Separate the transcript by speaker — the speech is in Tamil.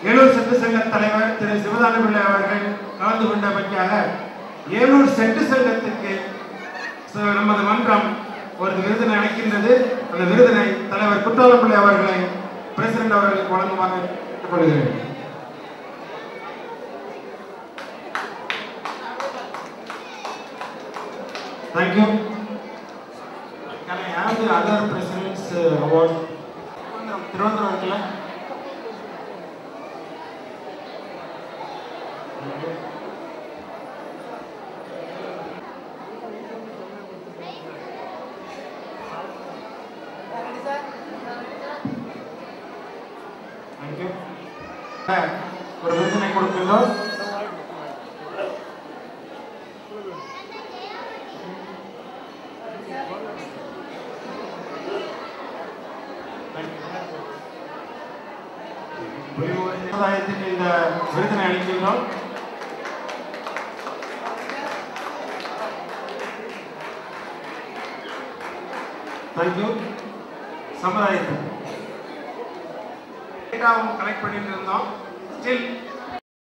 Speaker 1: ஏலூர் செட்டு சங்க தலைவர் திரு சிவதான பிள்ளை அவர்கள் கலந்து கொண்டமைக்காக ஏலூர் செட்டு சங்கத்துக்கு நமது மன்றம் ஒரு விருதினை அளிக்கின்றது. அந்த விருதினை தலைவர் குற்றாலம் பிள்ளை அவர்களை பிரசிடென்ட் அவர்களுக்கு வழங்குமாறு கேட்டுக்கொள்கிறேன். Thank you. Can I have the other presidents award? Tiruvandhuram irukla. Thank you. ஒரு விருதினை கொடுக்கின்றோம். சமுதாயத்திற்கு இந்த விருதினை அளிக்கின்றோம். தேங்க்யூ. சமுதாயத்துக்கு டேட்டாவும் கலெக்ட் பண்ணிட்டு இருந்தோம். ஸ்டில்